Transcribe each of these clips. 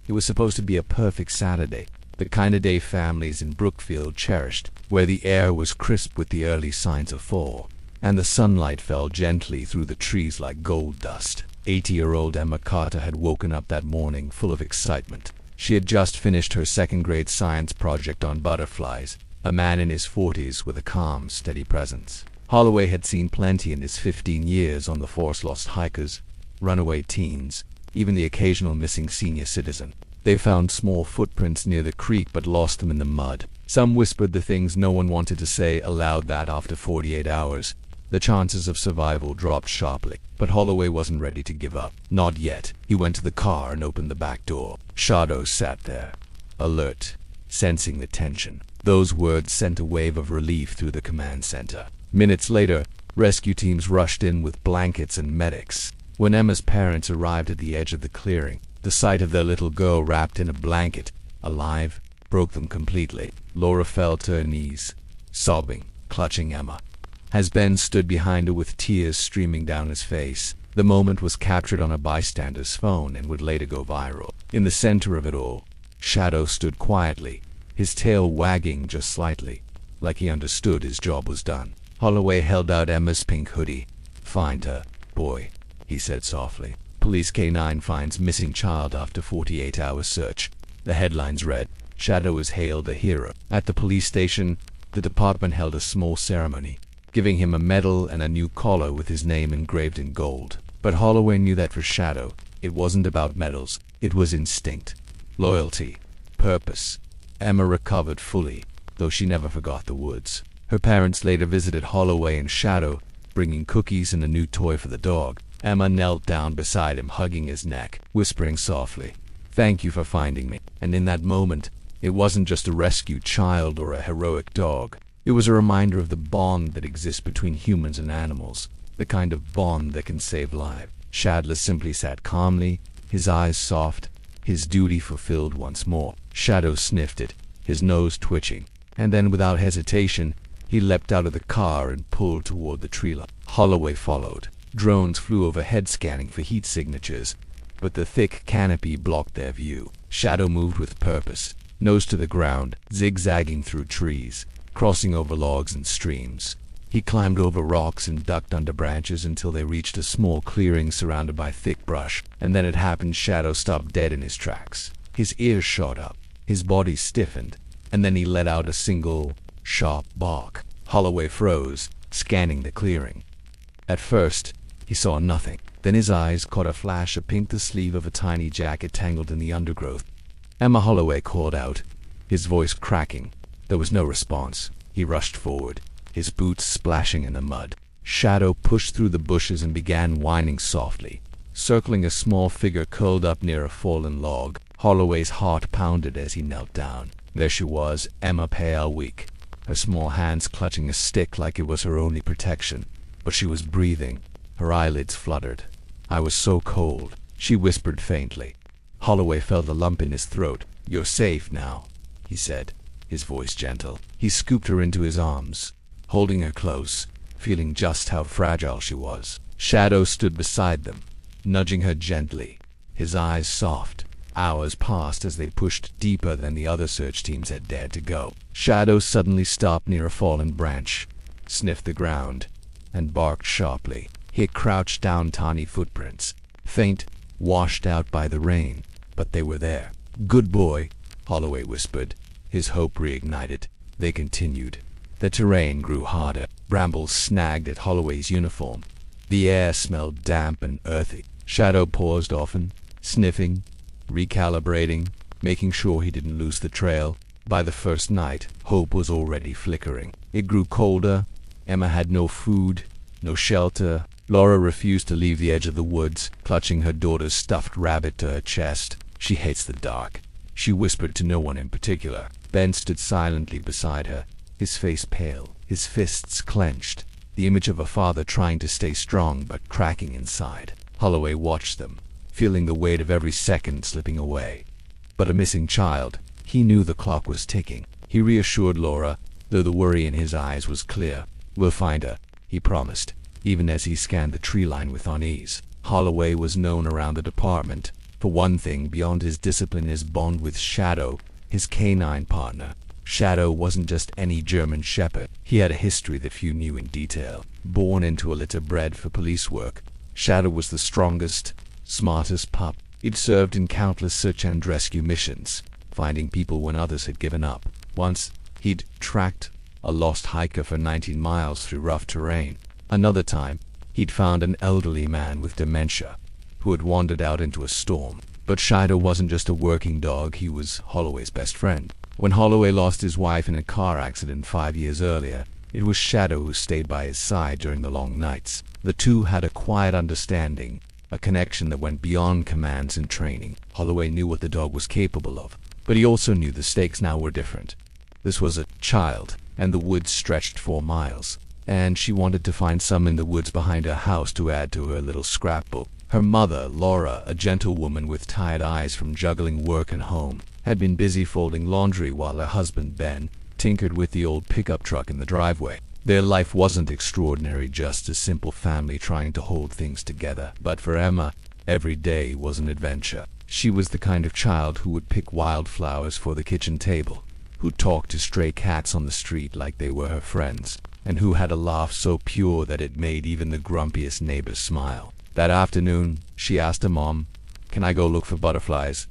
It was supposed to be a perfect Saturday, the kind of day families in Brookfield cherished, where the air was crisp with the early signs of fall, and the sunlight fell gently through the trees like gold dust. 80-year-old Emma Carter had woken up that morning full of excitement. She had just finished her second-grade science project on butterflies, a man in his 40s with a calm, steady presence. Holloway had seen plenty in his 15 years on the force: lost hikers, runaway teens, even the occasional missing senior citizen. They found small footprints near the creek but lost them in the mud. Some whispered the things no one wanted to say aloud, that after 48 hours, the chances of survival dropped sharply. But Holloway wasn't ready to give up. Not yet. He went to the car and opened the back door. Shadow sat there, alert, sensing the tension. Those words sent a wave of relief through the command center. Minutes later, rescue teams rushed in with blankets and medics. When Emma's parents arrived at the edge of the clearing, the sight of their little girl wrapped in a blanket, alive, broke them completely. Laura fell to her knees, sobbing, clutching Emma, as Ben stood behind her with tears streaming down his face. The moment was captured on a bystander's phone and would later go viral. In the center of it all, Shadow stood quietly, his tail wagging just slightly, like he understood his job was done. Holloway held out Emma's pink hoodie. "Find her, boy," he said softly. Police K9 finds missing child after 48-hour search. The headlines read, "Shadow is hailed a hero." At the police station, the department held a small ceremony, giving him a medal and a new collar with his name engraved in gold. But Holloway knew that for Shadow, it wasn't about medals. It was instinct, loyalty, purpose. Emma recovered fully, though she never forgot the woods. Her parents later visited Holloway and Shadow, bringing cookies and a new toy for the dog. Emma knelt down beside him, hugging his neck, whispering softly, "Thank you for finding me." And in that moment, it wasn't just a rescued child or a heroic dog. It was a reminder of the bond that exists between humans and animals, the kind of bond that can save lives. Shadler simply sat calmly, his eyes soft, his duty fulfilled once more. Shadow sniffed it, his nose twitching, and then without hesitation, he leapt out of the car and pulled toward the tree line. Holloway followed. Drones flew overhead scanning for heat signatures, but the thick canopy blocked their view. Shadow moved with purpose, nose to the ground, zigzagging through trees, crossing over logs and streams. He climbed over rocks and ducked under branches until they reached a small clearing surrounded by thick brush, and then it happened. Shadow stopped dead in his tracks. His ears shot up, his body stiffened, and then he let out a single, sharp bark. Holloway froze, scanning the clearing. At first, he saw nothing. Then his eyes caught a flash of pink, the sleeve of a tiny jacket tangled in the undergrowth. "Emma!" Holloway called out, his voice cracking. There was no response. He rushed forward, his boots splashing in the mud. Shadow pushed through the bushes and began whining softly, circling a small figure curled up near a fallen log. Holloway's heart pounded as he knelt down. There she was, Emma, pale, weak, her small hands clutching a stick like it was her only protection. But she was breathing. Her eyelids fluttered. "I was so cold," she whispered faintly. Holloway felt a lump in his throat. "You're safe now," he said, his voice gentle. He scooped her into his arms, holding her close, feeling just how fragile she was. Shadow stood beside them, nudging her gently, his eyes soft. Hours passed as they pushed deeper than the other search teams had dared to go. Shadow suddenly stopped near a fallen branch, sniffed the ground, and barked sharply. He had crouched down. Tiny footprints, faint, washed out by the rain, but they were there. "Good boy," Holloway whispered, his hope reignited. They continued. The terrain grew harder. Brambles snagged at Holloway's uniform. The air smelled damp and earthy. Shadow paused often, sniffing, recalibrating, making sure he didn't lose the trail. By the first night, hope was already flickering. It grew colder. Emma had no food, no shelter. Laura refused to leave the edge of the woods, clutching her daughter's stuffed rabbit to her chest. "She hates the dark," she whispered to no one in particular. Ben stood silently beside her, his face pale, his fists clenched, the image of a father trying to stay strong but cracking inside. Holloway watched them, feeling the weight of every second slipping away. But a missing child. He knew the clock was ticking. He reassured Laura, though the worry in his eyes was clear. "We'll find her," he promised, even as he scanned the tree line with unease. Holloway was known around the department For one thing, beyond his discipline, his bond with Shadow, his canine partner. Shadow wasn't just any German shepherd. He had a history that few knew in detail. Born into a litter bred for police work, Shadow was the strongest, smartest pup. He'd served in countless search and rescue missions, finding people when others had given up. Once, he'd tracked a lost hiker for 19 miles through rough terrain. Another time, he'd found an elderly man with dementia who had wandered out into a storm. But Shadow wasn't just a working dog, he was Holloway's best friend. When Holloway lost his wife in a car accident 5 years earlier, it was Shadow who stayed by his side during the long nights. The two had a quiet understanding, a connection that went beyond commands and training. Holloway knew what the dog was capable of, but he also knew the stakes now were different. This was a child, and the woods stretched 4 miles, and she wanted to find some in the woods behind her house to add to her little scrapbook. Her mother, Laura, a gentle woman with tired eyes from juggling work and home, had been busy folding laundry while her husband, Ben, tinkered with the old pickup truck in the driveway. Their life wasn't extraordinary, just a simple family trying to hold things together. But for Emma, every day was an adventure. She was the kind of child who would pick wildflowers for the kitchen table, who talked to stray cats on the street like they were her friends, and who had a laugh so pure that it made even the grumpiest neighbors smile. That afternoon, she asked her mom, "Can I go look for butterflies?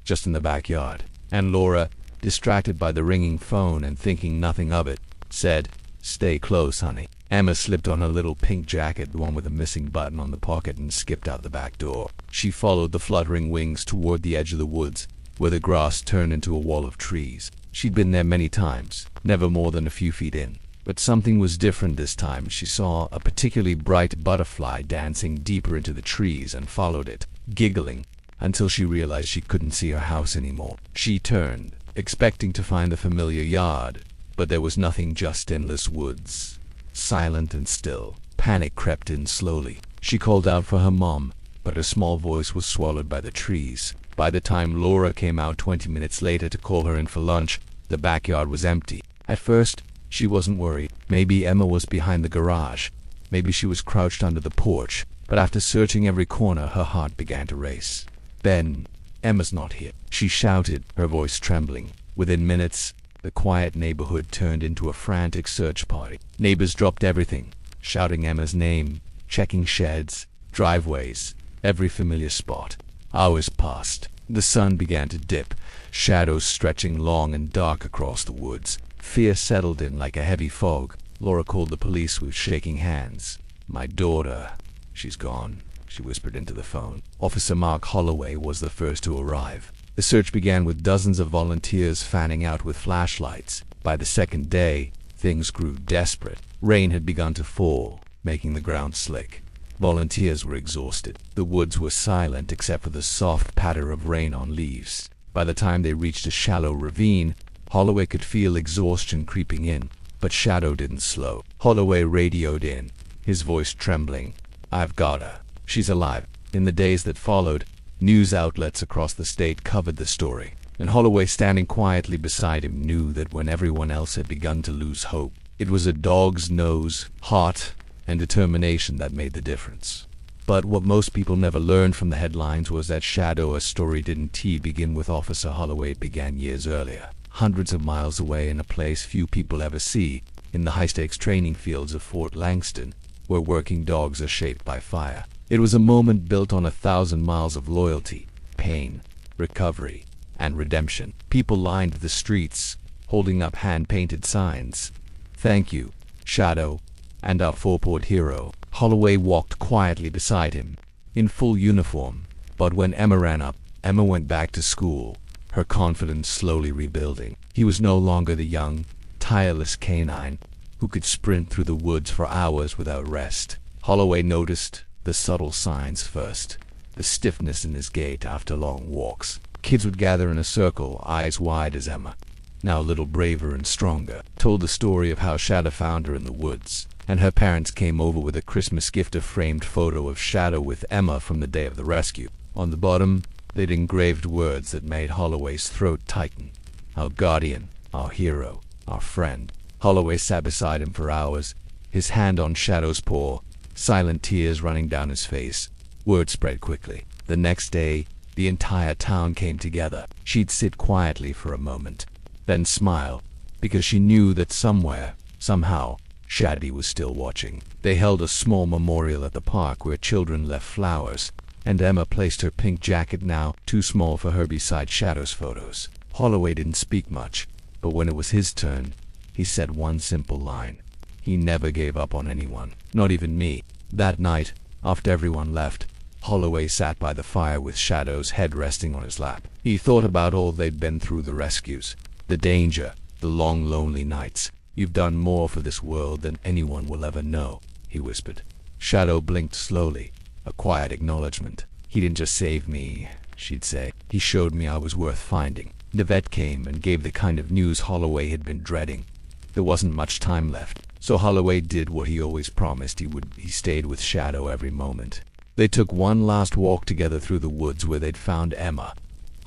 Just in the backyard." And Laura, distracted by the ringing phone and thinking nothing of it, said, "Stay close, honey." Emma slipped on her little pink jacket, the one with a missing button on the pocket, and skipped out the back door. She followed the fluttering wings toward the edge of the woods, where the grass turned into a wall of trees. She'd been there many times, never more than a few feet in. But something was different this time. She saw a particularly bright butterfly dancing deeper into the trees and followed it, giggling, until she realized she couldn't see her house anymore. She turned, expecting to find the familiar yard, but there was nothing, just endless woods, silent and still. Panic crept in slowly. She called out for her mom, but her small voice was swallowed by the trees. By the time Laura came out 20 minutes later to call her in for lunch, the backyard was empty. At first, she wasn't worried. Maybe Emma was behind the garage. Maybe she was crouched under the porch. But after searching every corner, her heart began to race. "Ben, Emma's not here," she shouted, her voice trembling. Within minutes, the quiet neighborhood turned into a frantic search party. Neighbors dropped everything, shouting Emma's name, checking sheds, driveways, every familiar spot. Hours passed. The sun began to dip, shadows stretching long and dark across the woods. Fear settled in like a heavy fog. Laura called the police with shaking hands. "My daughter, she's gone," she whispered into the phone. Officer Mark Holloway was the first to arrive. The search began with dozens of volunteers fanning out with flashlights. By the second day, things grew desperate. Rain had begun to fall, making the ground slick. Volunteers were exhausted. The woods were silent except for the soft patter of rain on leaves. By the time they reached a shallow ravine, Holloway could feel exhaustion creeping in, but Shadow didn't slow. Holloway radioed in, his voice trembling. "I've got her. She's alive." In the days that followed, news outlets across the state covered the story, and Holloway, standing quietly beside him, knew that when everyone else had begun to lose hope, it was a dog's nose, heart, and determination that made the difference. But what most people never learned from the headlines was that Shadow's story didn't begin with Officer Holloway. It began years earlier, hundreds of miles away, in a place few people ever see, in the high-stakes training fields of Fort Langston, where working dogs are shaped by fire. It was a moment built on 1,000 miles of loyalty, pain, recovery, and redemption. People lined the streets, holding up hand-painted signs. "Thank you, Shadow, and our four-port hero." Holloway walked quietly beside him, in full uniform. But when Emma ran up, Emma went back to school, her confidence slowly rebuilding. He was no longer the young, tireless canine who could sprint through the woods for hours without rest. Holloway noticed the subtle signs first, the stiffness in his gait after long walks. Kids would gather in a circle, eyes wide as Emma, now a little braver and stronger, told the story of how Shadow found her in the woods, and her parents came over with a Christmas gift, a framed photo of Shadow with Emma from the day of the rescue. On the bottom, they'd engraved words that made Holloway's throat tighten. "Our guardian, our hero, our friend." Holloway sat beside him for hours, his hand on Shadow's paw, silent tears running down his face. Word spread quickly. The next day, The entire town came together. She'd sit quietly for a moment, then smile, because she knew that somewhere, somehow, Shadi was still watching. They held a small memorial at the park where children left flowers, and Emma placed her pink jacket, now too small for her, beside Shadow's photos. Holloway didn't speak much, but when it was his turn, he said one simple line. He never gave up on anyone, not even me. That night, after everyone left, Holloway sat by the fire with Shadow's head resting on his lap. He thought about all they'd been through, the rescues, the danger, the long lonely nights. "You've done more for this world than anyone will ever know," he whispered. Shadow blinked slowly, a quiet acknowledgement. "He didn't just save me," she'd say. "He showed me I was worth finding." The vet came and gave the kind of news Holloway had been dreading. There wasn't much time left, so Holloway did what he always promised he would. He stayed with Shadow every moment. They took one last walk together through the woods where they'd found Emma.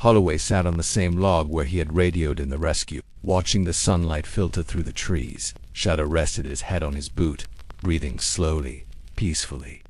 Holloway sat on the same log where he had radioed in the rescue, watching the sunlight filter through the trees. Shadow rested his head on his boot, breathing slowly, peacefully.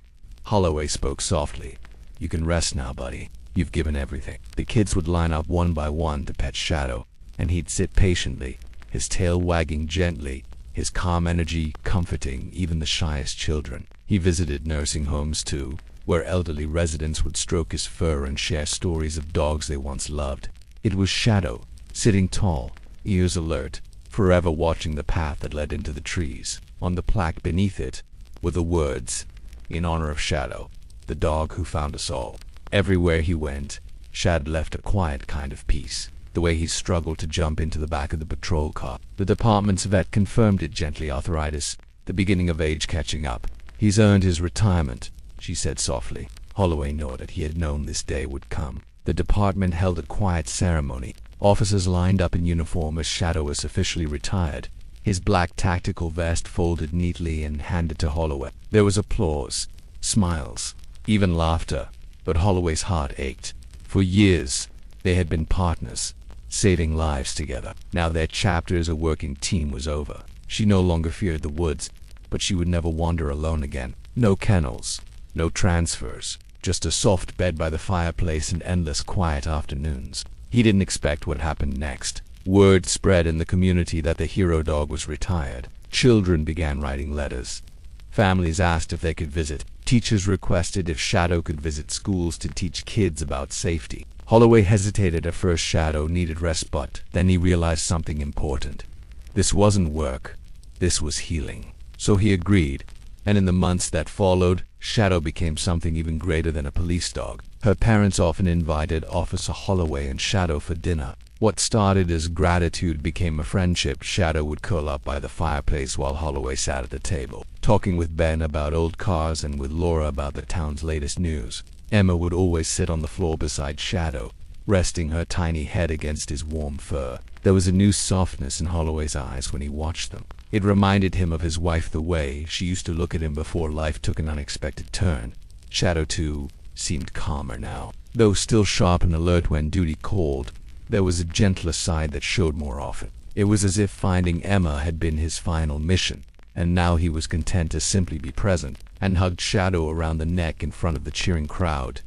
Holloway spoke softly. "You can rest now, buddy. You've given everything." The kids would line up one by one to pet Shadow, and he'd sit patiently, his tail wagging gently, his calm energy comforting even the shyest children. He visited nursing homes too, where elderly residents would stroke his fur and share stories of dogs they once loved. It was Shadow, sitting tall, ears alert, forever watching the path that led into the trees. On the plaque beneath it were the words, "In honor of Shadow, the dog who found us all." Everywhere he went, Shad left a quiet kind of peace. The way he struggled to jump into the back of the patrol car. The department's vet confirmed it gently. "Arthritis, the beginning of age catching up. He's earned his retirement," she said softly. Holloway nodded. He had known this day would come. The department held a quiet ceremony. Officers lined up in uniform as Shadow was officially retired, his black tactical vest folded neatly and handed to Holloway. There was applause, smiles, even laughter, but Holloway's heart ached. For years, they had been partners, saving lives together. Now their chapter as a working team was over. She no longer feared the woods, but she would never wander alone again. No kennels, no transfers, just a soft bed by the fireplace and endless quiet afternoons. He didn't expect what happened next. Word spread in the community that the hero dog was retired. Children began writing letters. Families asked if they could visit. Teachers requested if Shadow could visit schools to teach kids about safety. Holloway hesitated at first. Shadow needed rest, but then he realized something important. This wasn't work. This was healing. So he agreed, and in the months that followed, Shadow became something even greater than a police dog. Her parents often invited Officer Holloway and Shadow for dinner. What started as gratitude became a friendship. Shadow would curl up by the fireplace while Holloway sat at the table, talking with Ben about old cars and with Laura about the town's latest news. Emma would always sit on the floor beside Shadow, resting her tiny head against his warm fur. There was a new softness in Holloway's eyes when he watched them. It reminded him of his wife, the way she used to look at him before life took an unexpected turn. Shadow, too, seemed calmer now. Though still sharp and alert when duty called, there was a gentler side that showed more often. It was as if finding Emma had been his final mission, and now he was content to simply be present, and hugged Shadow around the neck in front of the cheering crowd.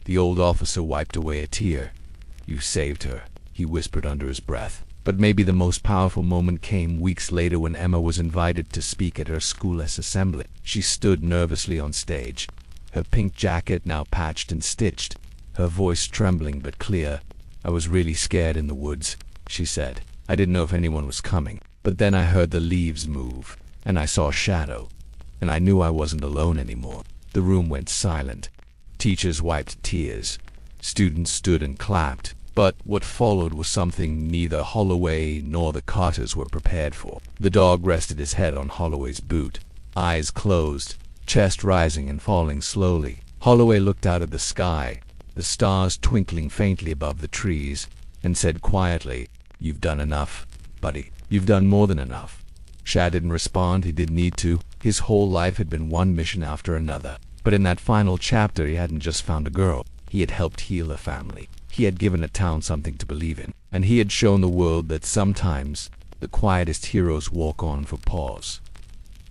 The old officer wiped away a tear. "You saved her," he whispered under his breath. But maybe the most powerful moment came weeks later when Emma was invited to speak at her school's assembly. She stood nervously on stage, her pink jacket now patched and stitched, her voice trembling but clear. "I was really scared in the woods," she said. "I didn't know if anyone was coming. But then I heard the leaves move, and I saw Shadow, and I knew I wasn't alone anymore." The room went silent. Teachers wiped tears. Students stood and clapped. But what followed was something neither Holloway nor the Carters were prepared for. The dog rested his head on Holloway's boot, eyes closed, chest rising and falling slowly. Holloway looked out at the sky, the stars twinkling faintly above the trees, and said quietly, "You've done enough, buddy. You've done more than enough." Shad didn't respond. He didn't need to. His whole life had been one mission after another. But in that final chapter, he hadn't just found a girl. He had helped heal a family. He had given a town something to believe in, and he had shown the world that sometimes the quietest heroes walk on for pause.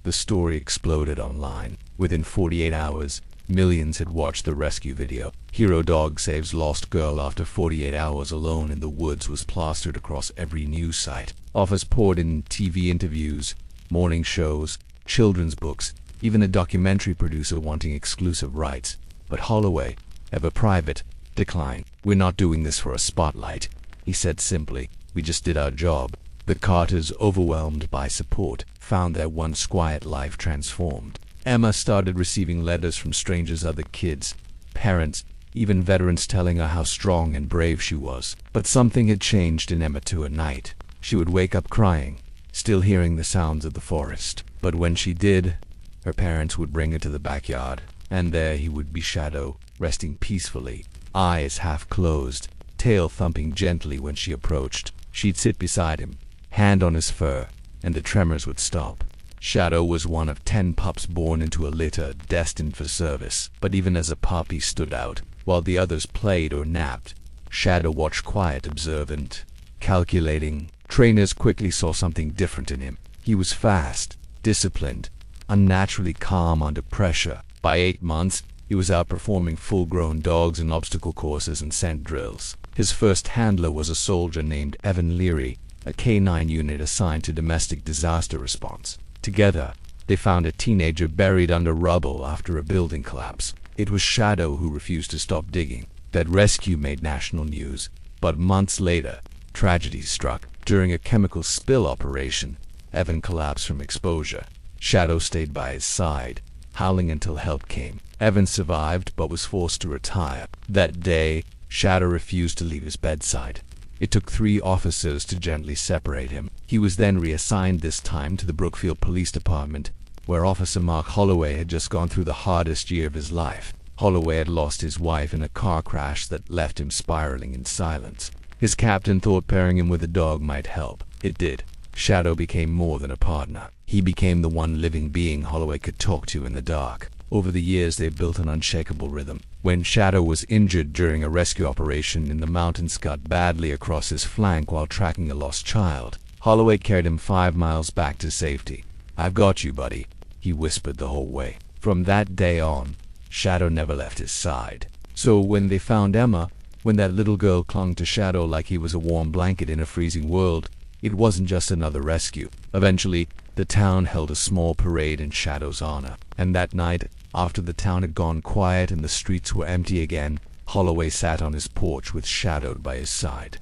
The story exploded online. Within 48 hours, Millions had watched the rescue video. Hero dog saves lost girl after 48 hours alone in the woods was plastered across every news site. Offers poured in TV interviews, morning shows, children's books, even a documentary producer wanting exclusive rights. But Holloway, ever private, declined. "We're not doing this for a spotlight," he said simply. "We just did our job." The Carters, overwhelmed by support, found their once quiet life transformed. Emma started receiving letters from strangers, other kids, parents, even veterans telling her how strong and brave she was. But something had changed in Emma too. At night, she would wake up crying, still hearing the sounds of the forest. But when she did, her parents would bring her to the backyard, and there he would be Shadow, resting peacefully, eyes half closed, tail thumping gently when she approached. She'd sit beside him, hand on his fur, and the tremors would stop. Shadow was one of 10 pups born into a litter destined for service. But even as a pup he stood out. While the others played or napped, Shadow watched quiet, observant, calculating. Trainers quickly saw something different in him. He was fast, disciplined, unnaturally calm under pressure. By 8 months, he was outperforming full-grown dogs in obstacle courses and scent drills. His first handler was a soldier named Evan Leary, a K-9 unit assigned to domestic disaster response. Together, they found a teenager buried under rubble after a building collapse. It was Shadow who refused to stop digging. That rescue made national news. But months later, tragedy struck. During a chemical spill operation, Evan collapsed from exposure. Shadow stayed by his side, howling until help came. Evan survived but was forced to retire. That day, Shadow refused to leave his bedside. It took 3 officers to gently separate him. He was then reassigned, this time to the Brookfield Police Department, where Officer Mark Holloway had just gone through the hardest year of his life. Holloway had lost his wife in a car crash that left him spiraling in silence. His captain thought pairing him with a dog might help. It did. Shadow became more than a partner. He became the one living being Holloway could talk to in the dark. Over the years, they built an unshakable rhythm. When Shadow was injured during a rescue operation in the mountains, cut badly across his flank while tracking a lost child, Holloway carried him 5 miles back to safety. "I've got you, buddy," he whispered the whole way. From that day on, Shadow never left his side. So when they found Emma, when that little girl clung to Shadow like he was a warm blanket in a freezing world, it wasn't just another rescue. Eventually, the town held a small parade in Shadow's honor. And that night, after the town had gone quiet and the streets were empty again, Holloway sat on his porch with Shadow by his side.